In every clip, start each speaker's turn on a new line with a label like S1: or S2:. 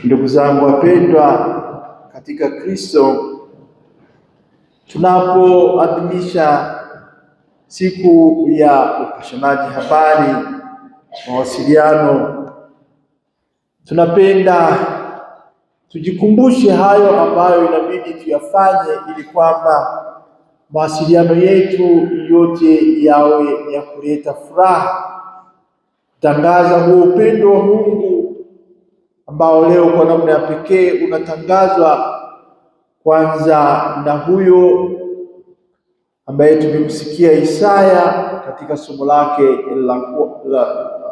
S1: Ndugu zangu wapendwa katika Kristo, tunapoadhimisha siku ya upashanaji habari, mawasiliano, tunapenda tujikumbushe hayo ambayo inabidi tuyafanye ili kwamba mawasiliano yetu yote yawe ya kuleta furaha, kutangaza huo upendo wa Mungu ambao leo kwa namna ya pekee unatangazwa kwanza na huyo ambaye tumemsikia Isaya katika somo lake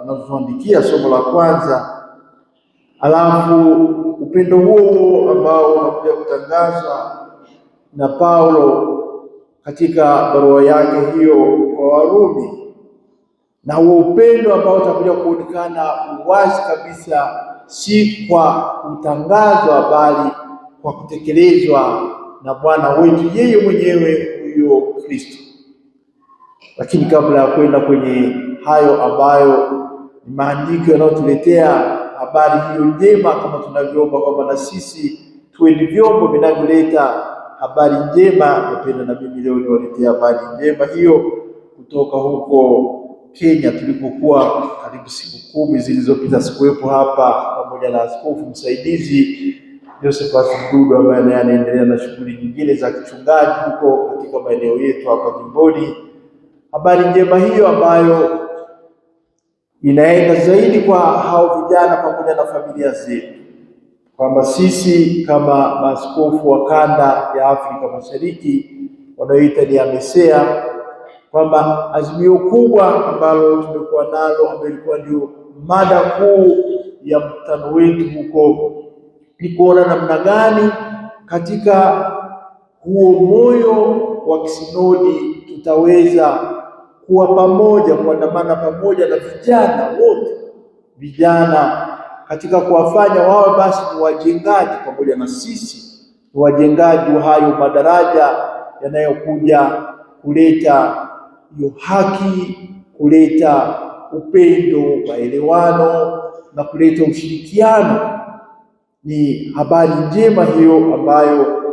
S1: anatuandikia somo la kwanza. Alafu upendo huo ambao unakuja kutangazwa na Paulo katika barua yake hiyo kwa Warumi, na huo upendo ambao utakuja kuonekana wazi kabisa, si kwa kutangazwa bali kwa kutekelezwa na Bwana wetu yeye mwenyewe huyo Kristo. Lakini kabla ya kwenda kwenye hayo ambayo ni maandiko yanayotuletea habari hiyo njema, kama tunavyoomba kwamba na sisi tuwe ni vyombo vinavyoleta habari njema, napenda na mimi leo niwaletea habari njema hiyo kutoka huko Kenya tulipokuwa karibu siku 10 zilizopita. Sikuwepo hapa pamoja na askofu msaidizi Josephat Mdudu ambaye naye anaendelea na shughuli nyingine za kichungaji huko katika maeneo yetu hapa jimboni. Habari njema hiyo ambayo inaenda zaidi kwa hao vijana pamoja na familia zetu, kwamba sisi kama maaskofu wa kanda ya Afrika Mashariki wanaoita ni AMESEA, kwamba azimio kubwa ambalo tumekuwa nalo ambalo ilikuwa ndio mada kuu ya mkutano wetu huko ni kuona namna gani katika huo moyo wa kisinodi tutaweza kuwa pamoja, kuandamana pamoja na vijana wote, vijana katika kuwafanya wawe basi ni wajengaji pamoja na sisi, ni wajengaji wa hayo madaraja yanayokuja kuleta hiyo haki, kuleta upendo, maelewano na kuleta ushirikiano. Ni habari njema hiyo ambayo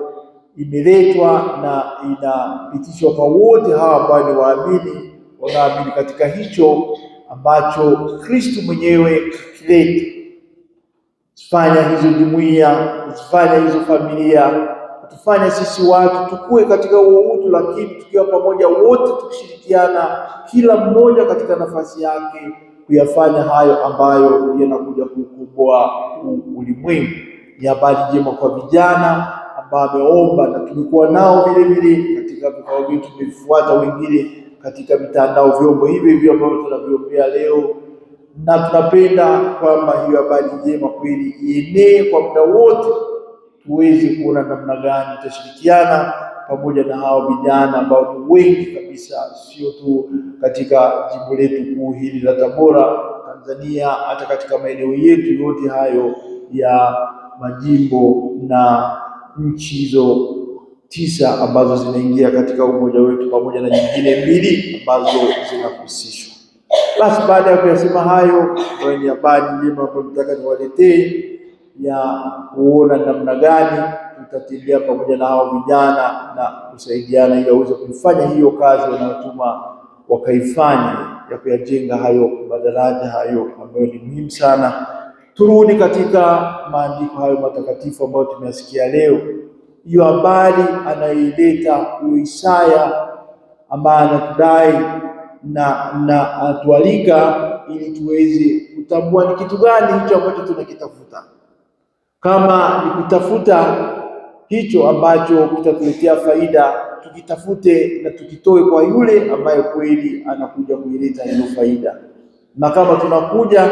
S1: imeletwa na inapitishwa kwa wote hawa ambao ni waamini, wanaamini katika hicho ambacho Kristo mwenyewe kileta. Tufanya hizo jumuiya, tufanya hizo familia, tufanya sisi watu tukue katika huo utu, lakini tukiwa pamoja wote tukishirikiana, kila mmoja katika nafasi yake kuyafanya hayo ambayo yanakuja kukomboa ulimwengu. Ni habari njema kwa vijana ambao wameomba, na tulikuwa nao vile vile katika vikao vyetu, tumefuata wengine katika mitandao, vyombo hivi hivyo ambavyo tunaviombea leo, na tunapenda kwamba hiyo habari njema kweli ienee kwa muda wote, tuweze kuona namna gani tutashirikiana pamoja na hao vijana ambao ni wengi kabisa, sio tu katika jimbo letu kuu hili la Tabora Tanzania, hata katika maeneo yetu yote hayo ya majimbo na nchi hizo 9 ambazo zinaingia katika umoja wetu, pamoja na nyingine 2 ambazo zinahusishwa. Basi baada ya kuyasema hayo, ambayo ni habari njema ambayo nataka niwaletee ya kuona namna gani tutatembea pamoja na hao vijana na kusaidiana ili waweze kuifanya hiyo kazi wanayotuma wakaifanya ya kuyajenga hayo madaraja hayo ambayo ni muhimu sana. Turudi katika maandiko hayo matakatifu ambayo tumeyasikia leo. Hiyo habari anaileta huyo Isaya ambaye anatudai na atualika ili tuweze kutambua ni kitu gani hicho ambacho tunakitafuta. Kama ni kutafuta hicho ambacho kitatuletea faida, tukitafute na tukitoe kwa yule ambaye kweli anakuja kuileta hiyo faida. Na kama tunakuja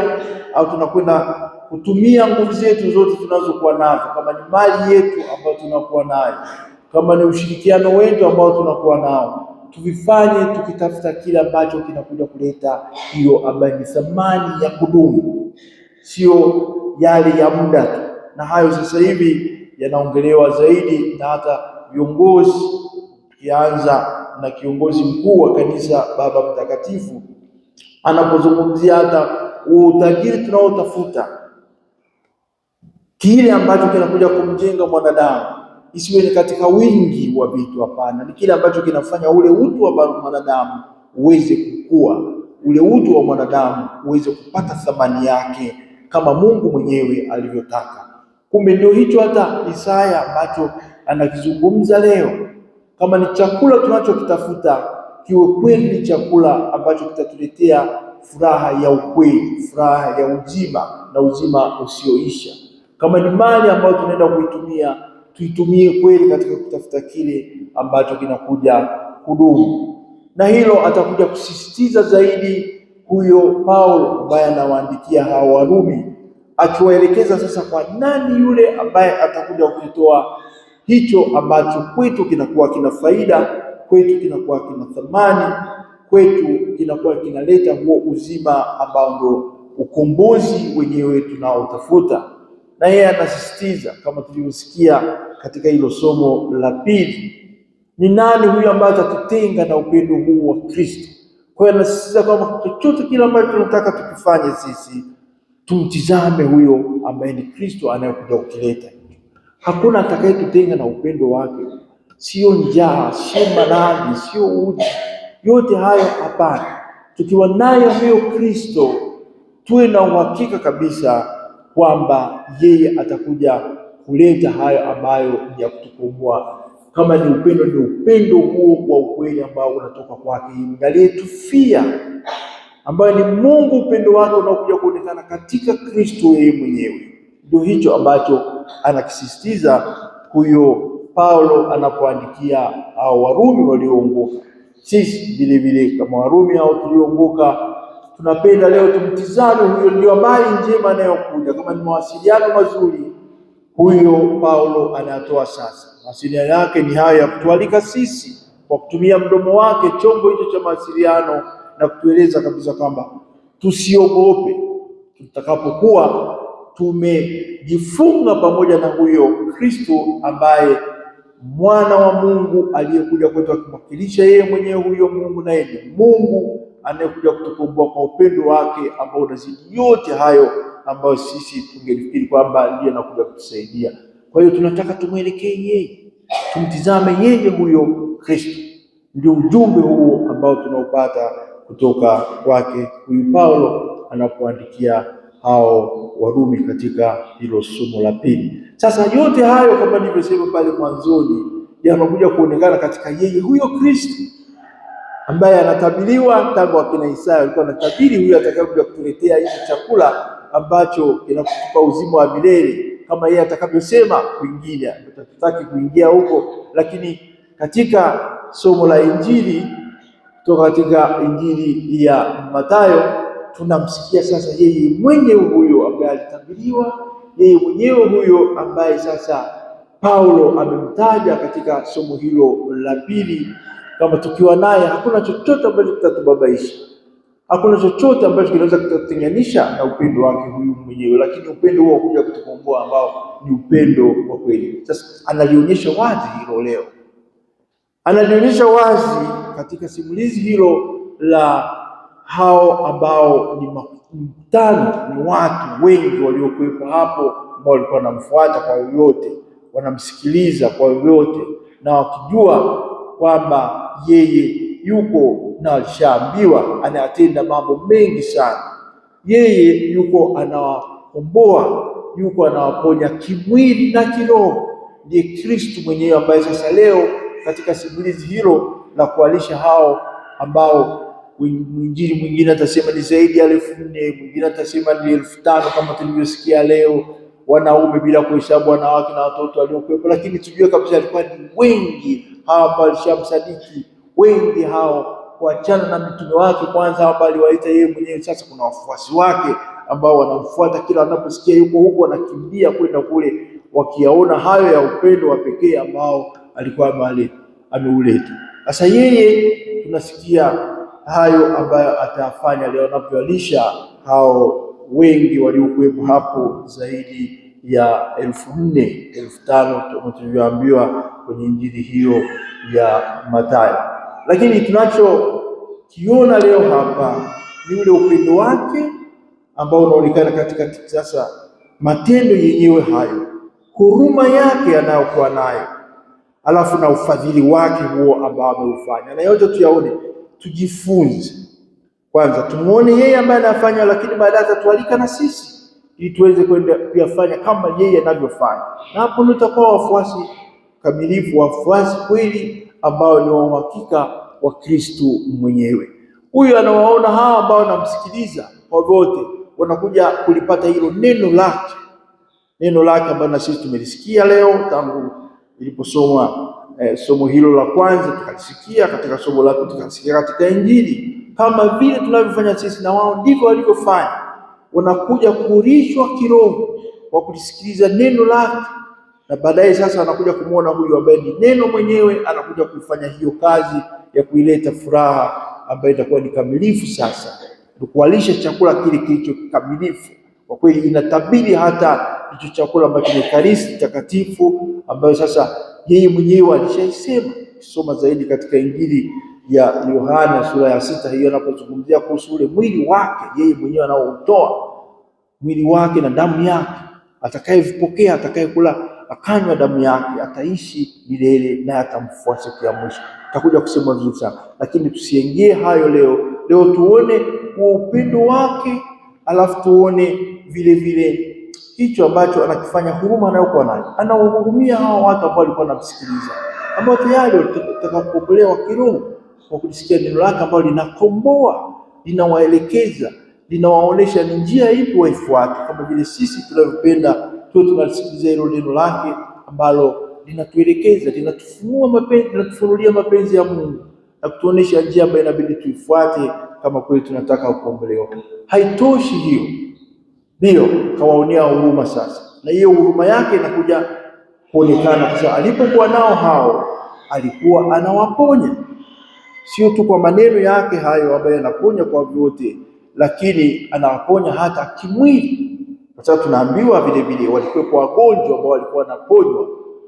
S1: au tunakwenda kutumia nguvu zetu zote tunazokuwa nazo, kama ni mali yetu ambayo tunakuwa nayo, kama ni ushirikiano wetu ambao tunakuwa nao, tuvifanye tukitafuta kile ambacho kinakuja kuleta hiyo ambayo ni thamani ya kudumu, sio yale ya muda tu. Na hayo sasa hivi yanaongelewa zaidi na hata viongozi, tukianza na kiongozi mkuu wa kanisa Baba Mtakatifu anapozungumzia hata utajiri tunaotafuta kile ambacho kinakuja kumjenga mwanadamu. Isiwe ni katika wingi wa vitu, hapana, ni kile ambacho kinafanya ule utu wa mwanadamu uweze kukua, ule utu wa mwanadamu uweze kupata thamani yake kama Mungu mwenyewe alivyotaka. Kumbe ndio hicho hata Isaya ambacho anakizungumza leo. Kama ni chakula tunachokitafuta, kiwe kweli ni chakula ambacho kitatuletea furaha ya ukweli, furaha ya uzima na uzima usioisha. Kama ni mali ambayo tunaenda kuitumia, tuitumie kweli katika kutafuta kile ambacho kinakuja kudumu. Na hilo atakuja kusisitiza zaidi huyo Paulo ambaye anawaandikia hao Warumi, akiwaelekeza sasa kwa nani yule ambaye atakuja kutoa hicho ambacho kwetu kinakuwa kina faida, kwetu kinakuwa kina thamani, kwetu kinakuwa kinaleta huo uzima ambao ndio ukombozi wenyewe tunaotafuta. Na yeye anasisitiza kama tulivyosikia katika hilo somo la pili, ni nani huyu ambaye atatutenga na upendo huu wa Kristo? Kwa hiyo anasisitiza kwamba chochote kile ambacho tunataka tukifanye sisi, tumtizame huyo ambaye ni Kristo anayekuja kukileta. Hakuna atakayetutenga na upendo wake, sio njaa, sio maradhi, sio uji, yote hayo hapana. Tukiwa naye huyo Kristo, tuwe na uhakika kabisa kwamba yeye atakuja kuleta hayo ambayo ni ya kutukomboa. Kama ni upendo, ni upendo huo wa ukweli ambao unatoka kwake aliyetufia, ambayo ni Mungu. Upendo wake unaokuja kuonekana katika Kristo yeye mwenyewe. Ndio hicho ambacho anakisisitiza huyo Paulo anapoandikia hao Warumi walioongoka. Sisi vile vile kama Warumi hao tulioongoka, tunapenda leo tumtizame huyo, ndio habari njema anayokuja. Kama ni mawasiliano mazuri, huyo Paulo anatoa sasa. Mawasiliano yake ni hayo ya kutualika sisi kwa kutumia mdomo wake, chombo hicho cha mawasiliano, na kutueleza kabisa kwamba tusiogope tutakapokuwa tumejifunga pamoja na huyo Kristo ambaye mwana wa Mungu aliyekuja kwetu akimwakilisha yeye mwenyewe huyo Mungu, naye ni Mungu anayekuja kutukomboa kwa upendo wake ambao unazidi yote hayo ambayo sisi tungelifikiri kwamba ndiye anakuja kutusaidia. Kwa hiyo tunataka tumwelekee yeye, tumtizame yeye huyo Kristo. Ndio ujumbe huo ambao tunaopata kutoka kwake huyu Paulo anapoandikia hao Warumi katika hilo somo la pili. Sasa yote hayo kama nilivyosema pale mwanzoni, yanakuja kuonekana katika yeye huyo Kristo ambaye anatabiriwa tangu akina Isaya. Alikuwa anatabiri huyo atakayekuja kutuletea hicho chakula ambacho kinakutupa uzima wa milele, kama yeye atakavyosema kwingine. Tutaki kuingia huko, lakini katika somo la Injili kutoka katika Injili ya Mathayo tunamsikia sasa yeye mwenyewe huyo ambaye alitabiriwa, yeye mwenyewe huyo ambaye sasa Paulo amemtaja katika somo hilo la pili. Kama tukiwa naye, hakuna chochote ambacho kitatubabaisha, hakuna chochote ambacho kinaweza kututenganisha na upendo wake huyu mwenyewe. Lakini upendo huo kuja kutukomboa ambao ni upendo wa kweli. Sasa analionyesha wazi hilo leo, analionyesha wazi katika simulizi hilo la hao ambao ni mkutano, ni watu wengi waliokuwepo hapo ambao walikuwa wanamfuata kwa yoyote, wanamsikiliza kwa yoyote, na wakijua kwamba yeye yuko na alishaambiwa anayatenda mambo mengi sana. Yeye yuko anawakomboa, yuko anawaponya kimwili na kiroho. Ndiye Kristo mwenyewe ambaye sasa leo katika simulizi hilo la kualisha hao ambao mwinjili mwingine atasema ni zaidi ya 4,000, mwingine atasema ni 5,000 kama tulivyosikia leo, wanaume bila kuhesabu wanawake na watoto waliokuwepo. Lakini tujue kabisa alikuwa ni wengi hao ambao alishamsadiki, wengi hao kuachana na mitume wake kwanza ambao aliwaita yeye mwenyewe. Sasa kuna wafuasi wake ambao wanamfuata, kila wanaposikia yuko huko wanakimbia kwenda kule, wakiyaona hayo ya upendo wa pekee ambao alikuwa ameuleta. Sasa yeye tunasikia hayo ambayo atafanya leo anapoalisha hao wengi waliokuwepo hapo, zaidi ya 4,000, 5,000 kama tulivyoambiwa kwenye Injili hiyo ya Mathayo. Lakini tunachokiona leo hapa ni ule upendo wake ambao unaonekana katika sasa matendo yenyewe hayo, huruma yake anayokuwa nayo, alafu na ufadhili wake huo ambao ameufanya, na yote tuyaone, tujifunze. Kwanza tumuone yeye ambaye anafanya, lakini baadaye atatualika na sisi ili tuweze kwenda kuyafanya kama yeye anavyofanya, na hapo tutakuwa wafuasi kamilifu, wafuasi kweli ambao ni wa uhakika wa Kristo mwenyewe. Huyu anawaona hawa ambao wanamsikiliza kwa wote, wanakuja kulipata hilo neno lake ambalo na sisi tumelisikia leo tangu iliposoma somo hilo la kwanza, tukalisikia katika somo la pili, tukalisikia katika Injili. Kama vile tunavyofanya sisi, na wao ndivyo walivyofanya. Wanakuja kurishwa kiroho kwa kulisikiliza neno lake, na baadaye sasa wanakuja kumwona huyu ambaye ni neno mwenyewe, anakuja kuifanya hiyo kazi ya kuileta furaha ambayo itakuwa ni kamilifu. Sasa kuwalisha chakula kile kilicho kamilifu. Kwa kweli inatabiri hata hicho chakula ambacho ni Ekaristi Takatifu, ambayo sasa yeye mwenyewe alishaisema. Soma zaidi katika Injili ya Yohana sura ya 6, hiyo anapozungumzia kuhusu ule mwili wake yeye mwenyewe anaoutoa, mwili wake na damu yake. Atakayevipokea, atakayekula akanywa damu yake ataishi milele, na atamfuata siku ya mwisho. Tutakuja kusema vizuri sana, lakini tusiingie hayo leo. Leo tuone upendo wake, alafu tuone vile vile hicho ambacho anakifanya, huruma anayokuwa nayo. Anawahurumia hawa watu ambao walikuwa wanamsikiliza, ambao tayari watakapokuokolewa kiroho kwa kulisikia neno lake ambalo linakomboa, linawaelekeza, linawaonesha ni njia ipi waifuate, kama vile sisi tunavyopenda tuwe tunalisikiliza hilo neno lake ambalo linatuelekeza, linatufunulia mapenzi ya Mungu na kutuonesha njia ambayo inabidi tuifuate kama kweli tunataka kukombolewa. Haitoshi hiyo, ndio kawaonea huruma sasa, na hiyo huruma yake inakuja kuonekana kwa sababu alipokuwa nao hao alikuwa anawaponya, sio tu kwa maneno yake hayo ambayo anaponya kwa vyote, lakini anawaponya hata kimwili. Kwa sababu tunaambiwa vile vile walikuwa wagonjwa ambao walikuwa wanaponywa,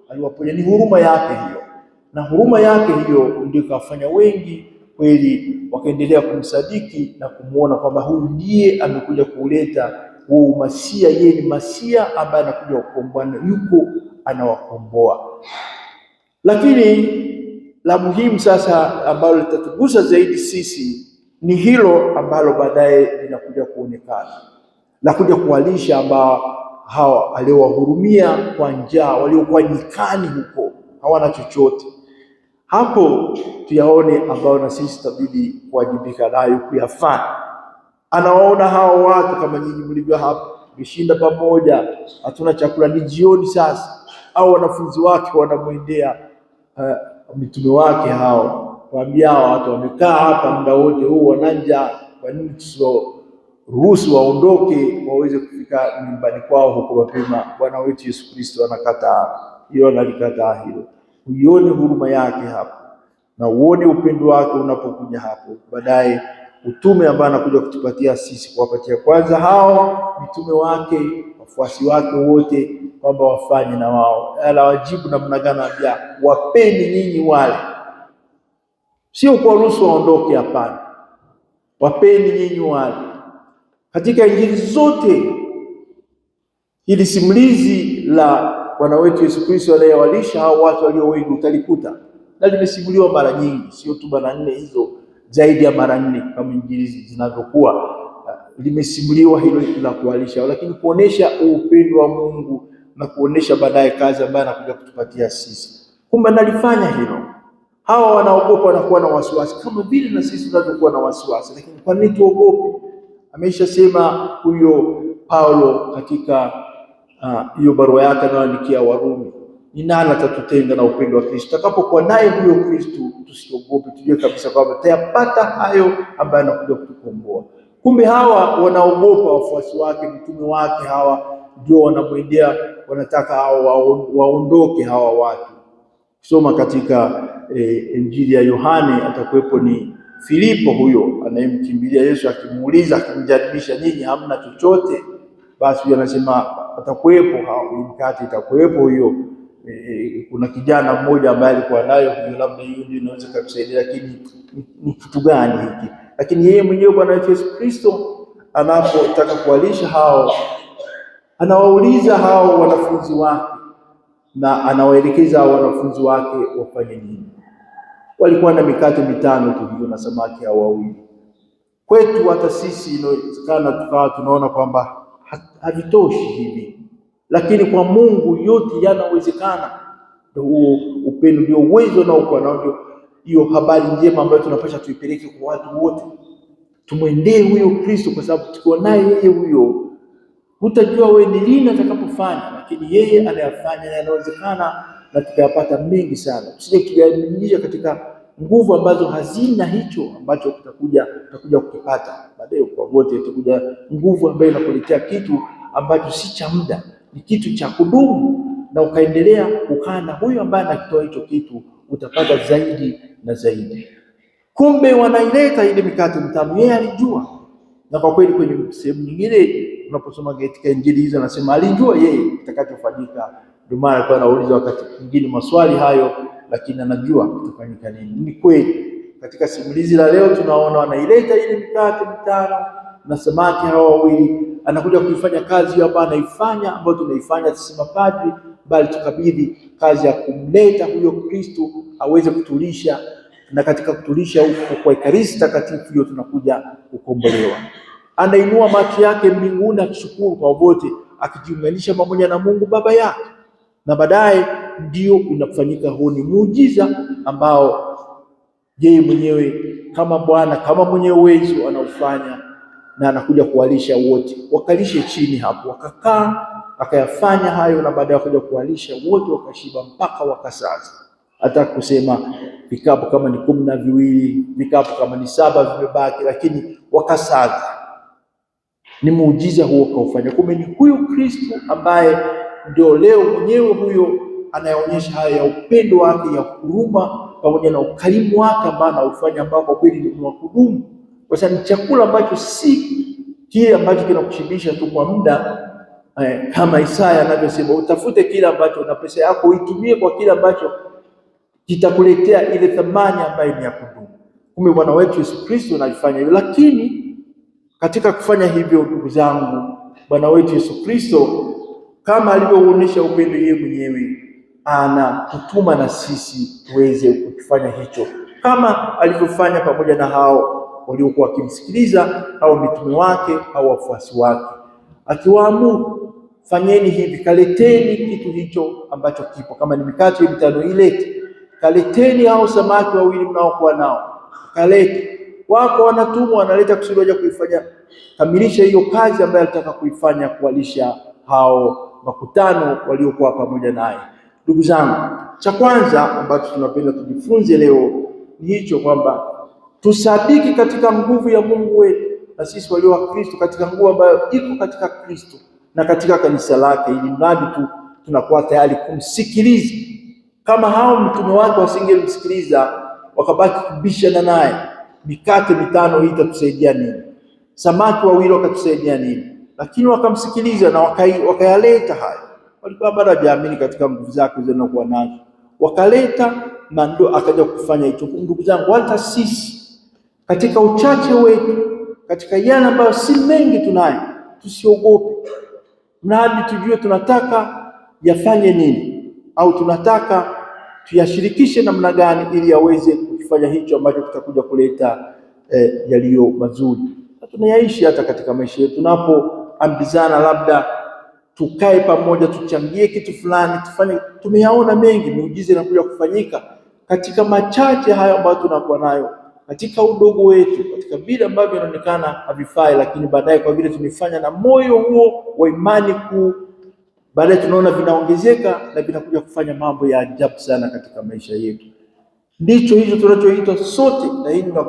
S1: aliwaponya. Ni huruma yake hiyo, na huruma yake hiyo ndio kafanya wengi kweli wakaendelea kumsadiki na kumuona kwamba huyu ndiye amekuja kuleta huo Masia. Yeye ni Masia ambaye anakuja kukomboa, yuko anawakomboa. Lakini la muhimu sasa ambalo litatugusa zaidi sisi ni hilo ambalo baadaye linakuja kuonekana, la kuja kuwalisha ambao hawa aliowahurumia kwa njaa, waliokuwa nyikani huko hawana chochote. Hapo tuyaone ambao na sisi tabidi kuwajibika nayo kuyafanya. Anawaona hao watu kama nyinyi mlivyo hapa, tumeshinda pamoja, hatuna chakula, ni jioni sasa. Au wanafunzi wake wanamwendea mitume wake hao, waambia hao watu wamekaa hapa muda wote huu wana njaa, kwa nini tusiruhusu waondoke waweze kufika nyumbani kwao huko mapema? Bwana wetu Yesu Kristo anakataa hilo, analikataa hilo. Uione huruma yake hapo na uone upendo wake unapokuja hapo baadaye. Utume ambao anakuja kutupatia sisi, kuwapatia kwanza hao mitume wake, wafuasi wake wote, kwamba wafanye na wao. Wajibu namna gani? Ambia wapeni nyinyi wale, sio kuwaruhusu waondoke, hapana. Wapeni nyinyi wale. Katika Injili zote hili simulizi la Bwana wetu Yesu Kristo anayewalisha hao watu walio wengi utalikuta, na limesimuliwa mara nyingi, sio tu mara 4 hizo, zaidi ya mara 4 kama Injili zinavyokuwa. Limesimuliwa hilo la kuwalisha, lakini kuonesha upendo wa Mungu na kuonesha baadaye kazi ambayo anakuja kutupatia sisi. Kumbe nalifanya hilo. Hawa wanaogopa, wanakuwa na wasiwasi kama vile na sisi tunavyokuwa na wasiwasi, lakini kwa nini tuogope? Ameshasema huyo Paulo katika hiyo barua yake anayoandikia Warumi, ni nani atatutenga na upendo wa Kristo? Tutakapokuwa naye huyo Kristo, tusiogope, tujue kabisa kwamba tutayapata hayo ambayo anakuja kutukomboa. Kumbe hawa wanaogopa, wafuasi wake, mtume wake, hawa ndio wanamwendea, wanataka hao waondoke hawa watu. Soma katika Injili ya Yohane, atakuwepo ni Filipo huyo anayemkimbilia Yesu, akimuuliza, akimjaribisha, nyinyi hamna chochote? Basi huyo anasema atakuwepo hao mkate, itakuwepo hiyo. Kuna kijana mmoja ambaye alikuwa nayo hiyo, labda hiyo ndio inaweza kukusaidia, lakini ni kitu gani hiki? Lakini yeye mwenyewe Bwana Yesu Kristo anapotaka kuwalisha hao Anawauliza hao wanafunzi wake na anawaelekeza hao wanafunzi wake wafanye nini. Walikuwa na mikate 5 tu hiyo na samaki hao 2. Kwetu hata sisi inawezekana tukawa tunaona kwamba havitoshi hivi, lakini kwa Mungu yote yanawezekana. Ndio huo upendo, ndio uwezo unaokuwa nao, ndio hiyo habari njema ambayo tunapaswa tuipeleke kwa watu wote. Tumwendee huyo Kristo, kwa sababu tukiwa naye yeye huyo, hutajua wewe ni lini atakapofanya, lakini yeye anayafanya na yanawezekana, na tukayapata mengi sana. Tusije tukaingia katika nguvu ambazo hazina hicho ambacho tutakuja kukipata baadaye. Kwa wote tutakuja nguvu ambayo inakuletea kitu ambacho si cha muda, ni kitu cha kudumu, na ukaendelea kukaa na huyo ambaye anakitoa hicho kitu, utapata zaidi na zaidi. Kumbe wanaileta ile mikate 5, yeye alijua. Na kwa kweli kwenye sehemu nyingine unaposoma katika Injili hizo anasema alijua yeye kitakachofanyika. Ndio maana alikuwa anauliza wakati mwingine maswali hayo, lakini anajua kitafanyika nini. Ni kweli katika simulizi la leo tunaona wanaileta ile mikate 5 na samaki hao 2, anakuja kuifanya kazi hiyo ambayo anaifanya, ambayo tunaifanya sisi mapadri, bali tukabidhi kazi ya kumleta huyo Kristo aweze kutulisha, na katika kutulisha huko kwa Ekaristi Takatifu hiyo tunakuja kukombolewa. Anainua macho yake mbinguni akishukuru kwa wote, akijiunganisha pamoja na Mungu Baba yake, na baadaye ndio inafanyika huo ni muujiza ambao yeye mwenyewe kama Bwana, kama mwenye uwezo anaufanya, na anakuja kuwalisha wote. Wakalishe chini hapo, wakakaa akayafanya hayo, na baadaye kuja kuwalisha wote, wakashiba mpaka wakasaza. Hata kusema vikapu kama ni 12, vikapu kama ni 7 vimebaki, lakini wakasaza. Ni muujiza huo kaufanya. Kumbe ni huyu Kristo ambaye ndio leo mwenyewe huyo anayeonyesha haya ya upendo wake, ya huruma pamoja na ukarimu wake ambao anaufanya, ambao kwa kweli ni wa kudumu, kwa sababu ni chakula ambacho si kile ambacho kinakushibisha tu kwa muda. Kama Isaya anavyosema, utafute kile ambacho na pesa yako uitumie kwa kile ambacho kitakuletea ile thamani ambayo ni ya kudumu. Kumbe Bwana wetu Yesu Kristo analifanya hivyo, lakini katika kufanya hivyo, ndugu zangu, Bwana wetu Yesu Kristo kama alivyoonyesha upendo yeye mwenyewe, anatutuma na sisi tuweze kufanya hicho, kama alivyofanya pamoja na hao waliokuwa wakimsikiliza, au mitume wake au wafuasi wake, akiwaamuru fanyeni hivi, kaleteni kitu hicho ambacho kipo. Kama ni mikate 5 ilete, kaleteni hao samaki 2 mnaokuwa nao, kalete. Wako wanatumwa wanaleta kusudi waje kuifanya kamilisha hiyo kazi ambayo alitaka kuifanya, kuwalisha hao makutano waliokuwa pamoja naye. Ndugu zangu, cha kwanza ambacho tunapenda tujifunze leo ni hicho, kwamba tusadiki katika nguvu ya Mungu wetu, na sisi walio wa Kristo katika nguvu ambayo iko katika Kristo na katika kanisa lake, ili mradi tu tunakuwa tayari kumsikiliza. Kama hao mtume wake wasingemsikiliza, wakabaki kubishana naye, mikate 5 hii itatusaidia nini? Samaki 2 wakatusaidia nini? Lakini wakamsikiliza na wakayaleta haya. Walikuwa bado hawajaamini katika nguvu zake zilizokuwa nazo, wakaleta, na ndio akaja kufanya hicho. Ndugu zangu, hata sisi katika uchache wetu, katika yale ambayo si mengi tunayo, tusiogope, mradi tujue tunataka yafanye nini, au tunataka tuyashirikishe namna gani, ili aweze kufanya hicho ambacho kitakuja kuleta yaliyo mazuri. Na tunayaishi hata katika maisha yetu, tunapoambizana labda tukae pamoja, tuchangie kitu fulani, tufanye. Tumeyaona mengi, miujiza inakuja kufanyika katika machache hayo ambayo tunakuwa nayo, katika udogo wetu, katika vile ambavyo inaonekana havifai, lakini baadaye kwa vile tumefanya na moyo huo wa imani kuu, baadaye tunaona vinaongezeka na vinakuja kufanya mambo ya ajabu sana katika maisha yetu. Ndicho hicho tunachoitwa sote, na hii na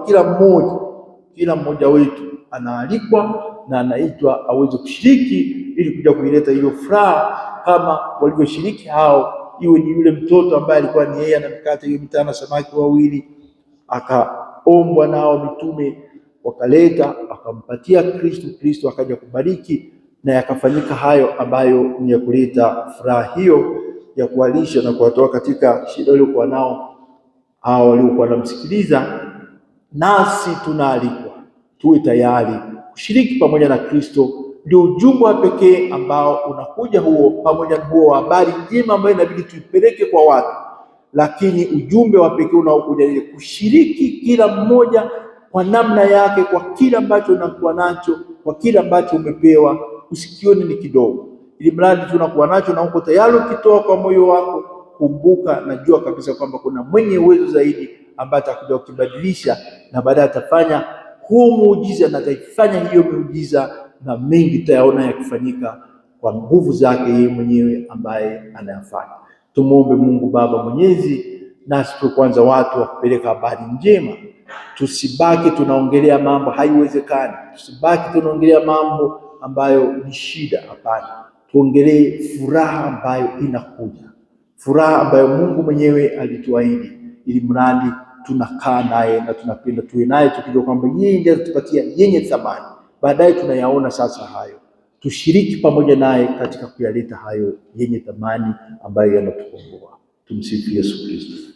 S1: kila mmoja wetu anaalikwa na anaitwa aweze kushiriki, ili kuja kuileta hiyo furaha kama walivyoshiriki hao. Iwe ni yule mtoto ambaye alikuwa ni yeye ana mikate hiyo 5 na samaki 2, akaombwa nao mitume wakaleta, akampatia Kristo akaja kubariki, na yakafanyika hayo ambayo ni ya kuleta furaha hiyo ya kuwalisha na kuwatoa katika shida waliokuwa nao hao waliokuwa wanamsikiliza. Nasi tunaalikwa tuwe tayari kushiriki pamoja na Kristo ndio ujumbe wa pekee ambao unakuja huo, pamoja na huo wa habari njema ambayo inabidi tuipeleke kwa watu, lakini ujumbe wa pekee unaokuja ile kushiriki kila mmoja kwa namna yake, kwa kila ambacho unakuwa nacho, kwa kila ambacho umepewa. Usikione ni kidogo, ili mradi tunakuwa nacho na uko tayari ukitoa kwa moyo wako. Kumbuka, najua kabisa kwamba kuna mwenye uwezo zaidi ambaye atakuja kukibadilisha, na baadaye atafanya huo muujiza, na ataifanya hiyo muujiza, na mengi tutayaona yakifanyika kwa nguvu zake yeye mwenyewe ambaye anayafanya. Tumuombe Mungu Baba Mwenyezi, nasi tu kwanza watu wa kupeleka habari njema. Tusibaki tunaongelea mambo haiwezekani, tusibaki tunaongelea mambo ambayo ni shida. Hapana, tuongelee furaha ambayo inakuja, furaha ambayo Mungu mwenyewe alituahidi, ili mradi tunakaa naye na tunapenda tuwe naye, tukijua kwamba yeye ndiye atatupatia yenye thamani. Baadaye tunayaona sasa hayo, tushiriki pamoja naye katika kuyaleta hayo yenye thamani ambayo yanatukomboa. Tumsifu Yesu Kristo.